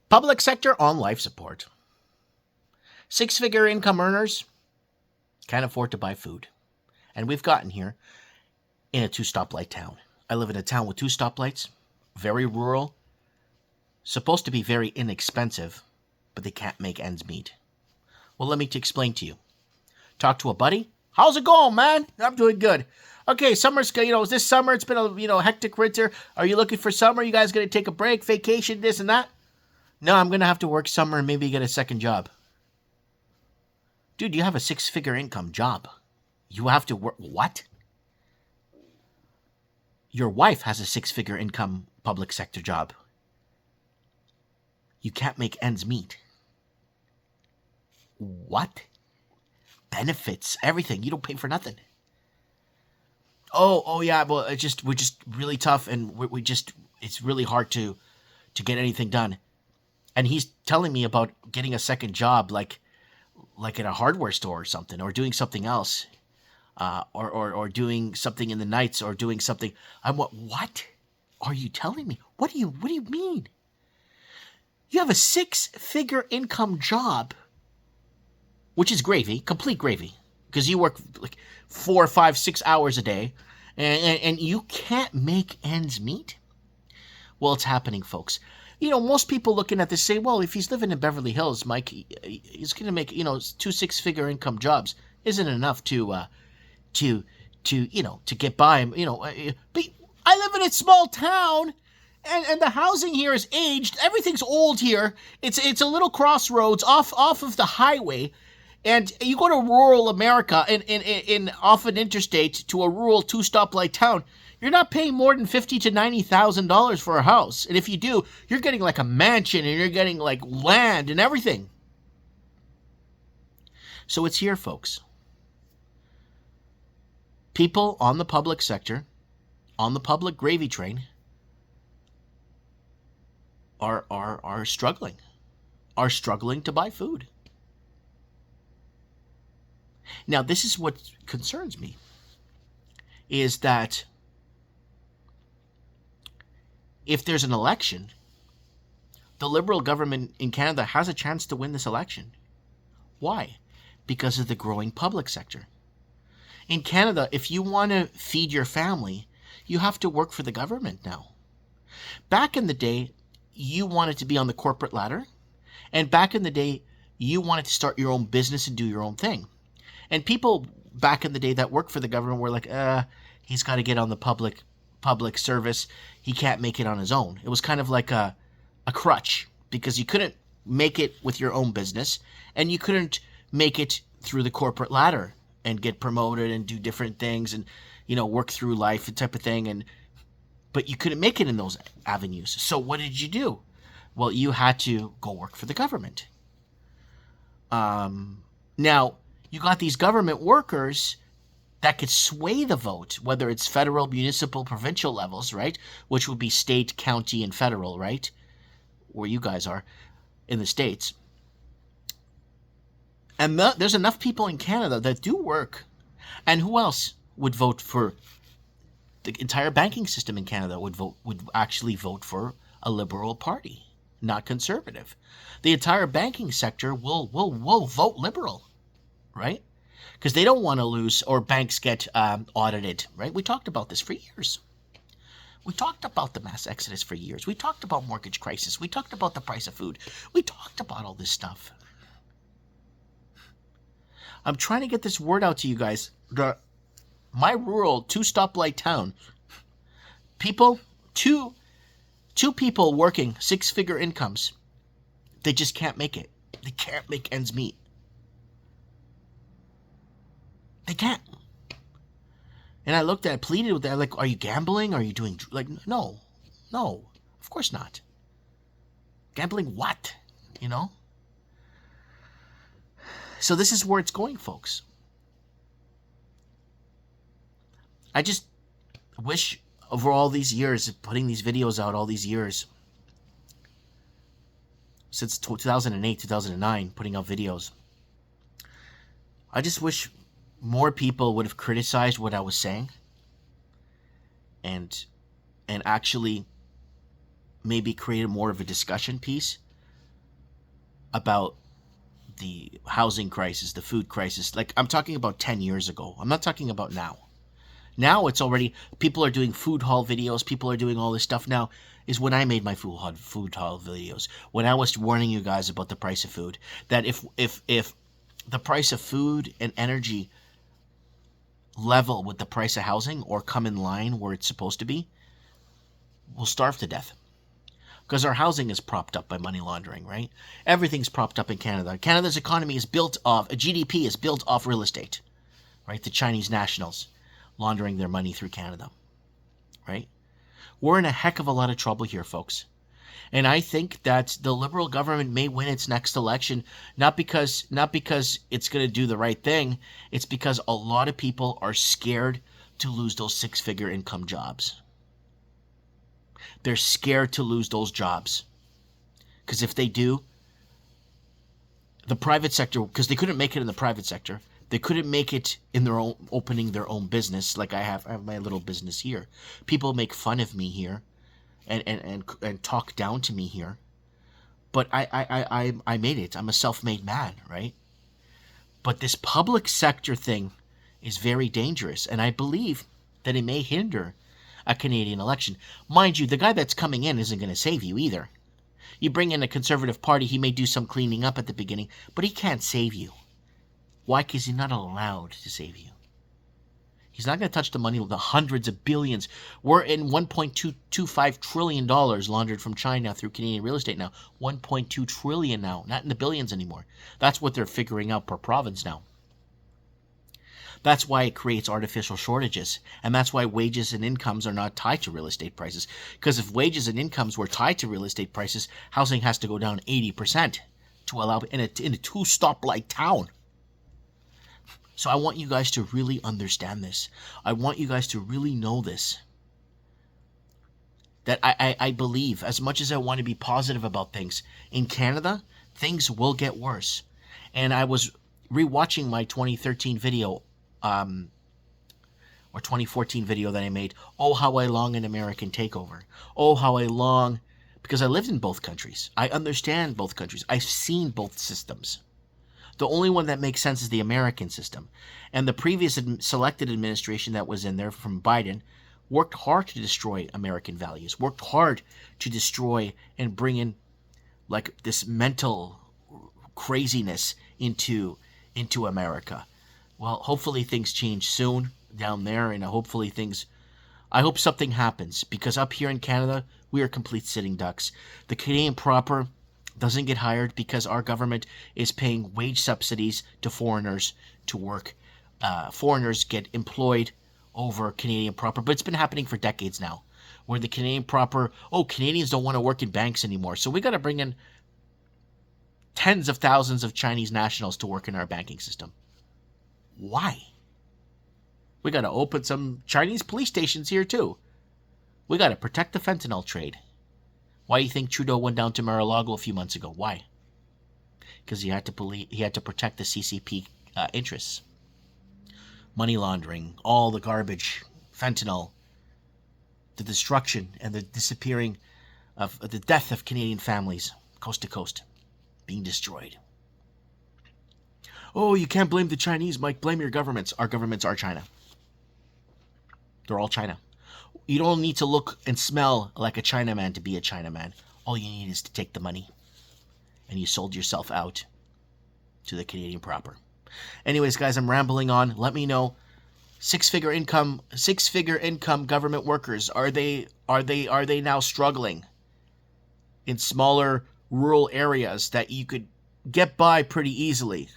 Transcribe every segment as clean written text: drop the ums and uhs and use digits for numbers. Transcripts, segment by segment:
Public sector on life support. Six-figure income earners can't afford to buy food. And we've gotten here in a two-stoplight town. I live in a town with two stoplights, very rural, supposed to be very inexpensive, but they can't make ends meet. Well, let me explain to you. Talk to a buddy. How's it going, man? I'm doing good. Okay, summer's, this summer, it's been a, hectic winter. Are you looking for summer? You guys going to take a break, vacation, this and that? No, I'm going to have to work summer and maybe get a second job. Dude, you have a six-figure income job. You have to work. What? Your wife has a six-figure income public sector job. You can't make ends meet. What? Benefits, everything. You don't pay for nothing. Oh yeah. Well, we're just really tough, and it's really hard to get anything done. And he's telling me about getting a second job, like at a hardware store or something, or doing something else, or doing something in the nights, or doing something. What are you telling me? What do you mean? You have a six-figure income job, which is gravy, complete gravy, because you work like 4, 5, 6 hours a day, and you can't make ends meet? Well, it's happening, folks. Most people looking at this say, well, if he's living in Beverly Hills, Mike, he's going to make, 2 six-figure income jobs isn't enough to get by. But I live in a small town, and the housing here is aged. Everything's old here. It's a little crossroads off of the highway, and you go to rural America in off an interstate to a rural two-stoplight town. You're not paying more than $50,000 to $90,000 for a house. And if you do, you're getting like a mansion, and you're getting like land and everything. So it's here, folks. People on the public sector, on the public gravy train, are struggling to buy food. Now, this is what concerns me, is that if there's an election, the Liberal government in Canada has a chance to win this election. Why? Because of the growing public sector. In Canada, if you want to feed your family, you have to work for the government now. Back in the day, you wanted to be on the corporate ladder, and back in the day, you wanted to start your own business and do your own thing. And people back in the day that worked for the government were like, he's got to get on the public service. He can't make it on his own. It was kind of like a crutch, because you couldn't make it with your own business, and you couldn't make it through the corporate ladder and get promoted and do different things and, work through life and type of thing. But you couldn't make it in those avenues. So what did you do? Well, you had to go work for the government. Now, you got these government workers that could sway the vote, whether it's federal, municipal, provincial levels, right? Which would be state, county, and federal, right? Where you guys are in the States. And there's enough people in Canada that do work. And who else would vote for the entire banking system in Canada would actually vote for a Liberal Party, not Conservative. The entire banking sector will vote Liberal, right? Because they don't want to lose, or banks get audited, right? We talked about this for years. We talked about the mass exodus for years. We talked about mortgage crisis. We talked about the price of food. We talked about all this stuff. I'm trying to get this word out to you guys. My rural two-stoplight town, two people working six-figure incomes, they just can't make it. They can't make ends meet. They can't. And I looked at it, pleaded with that, like, are you gambling? Are you doing, like, no, of course not. Gambling what? So this is where it's going, folks. I just wish over all these years, putting these videos out all these years, since 2008, 2009, putting out videos, I just wish more people would have criticized what I was saying and actually maybe created more of a discussion piece about the housing crisis, the food crisis. Like, I'm talking about 10 years ago. I'm not talking about now. Now it's already, people are doing food haul videos. People are doing all this stuff now. Is when I made my food haul videos. When I was warning you guys about the price of food. That if the price of food and energy level with the price of housing or come in line where it's supposed to be, we'll starve to death. Because our housing is propped up by money laundering, right? Everything's propped up in Canada. Canada's economy is built off, GDP is built off real estate, right? The Chinese nationals laundering their money through Canada, right? We're in a heck of a lot of trouble here, folks. And I think that the Liberal government may win its next election, not because it's going to do the right thing. It's because a lot of people are scared to lose those six-figure income jobs. They're scared to lose those jobs. Because if they do, the private sector, because they couldn't make it in the private sector, they couldn't make it in their own, opening their own business. Like I have my little business here. People make fun of me here and talk down to me here. But I made it. I'm a self-made man, right? But this public sector thing is very dangerous. And I believe that it may hinder a Canadian election. Mind you, the guy that's coming in isn't going to save you either. You bring in a Conservative Party, he may do some cleaning up at the beginning, but he can't save you. Why? Because he's not allowed to save you. He's not going to touch the money with the hundreds of billions. We're in $1.225 trillion laundered from China through Canadian real estate now. 1.2 trillion now, not in the billions anymore. That's what they're figuring out per province now. That's why it creates artificial shortages. And that's why wages and incomes are not tied to real estate prices. Because if wages and incomes were tied to real estate prices, housing has to go down 80% to allow in a two stoplight town. So I want you guys to really understand this. I want you guys to really know this. That I believe, as much as I want to be positive about things, in Canada, things will get worse. And I was rewatching my 2013 video, or 2014 video that I made. Oh, how I long an American takeover. Oh, how I long, because I lived in both countries. I understand both countries. I've seen both systems. The only one that makes sense is the American system. And the previous selected administration that was in there from Biden worked hard to destroy American values, worked hard to destroy and bring in like this mental craziness into America. Well, hopefully things change soon down there, and I hope something happens, because up here in Canada, we are complete sitting ducks. The Canadian proper doesn't get hired because our government is paying wage subsidies to foreigners to work. Foreigners get employed over Canadian proper, but it's been happening for decades now, where the Canadian proper, Canadians don't want to work in banks anymore, so we got to bring in tens of thousands of Chinese nationals to work in our banking system. Why? We got to open some Chinese police stations here too. We got to protect the fentanyl trade. Why do you think Trudeau went down to Mar-a-Lago a few months ago? Why? Because he had to protect the CCP interests. Money laundering, all the garbage, fentanyl, the destruction and the disappearing of the death of Canadian families, coast to coast, being destroyed. Oh, you can't blame the Chinese, Mike. Blame your governments. Our governments are China. They're all China. You don't need to look and smell like a Chinaman to be a Chinaman. All you need is to take the money. And you sold yourself out to the Canadian proper. Anyways, guys, I'm rambling on. Let me know. Six-figure income government workers, are they now struggling in smaller rural areas that you could get by pretty easily?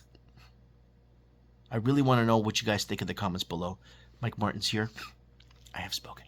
I really want to know what you guys think in the comments below. Mike Martins here. I have spoken.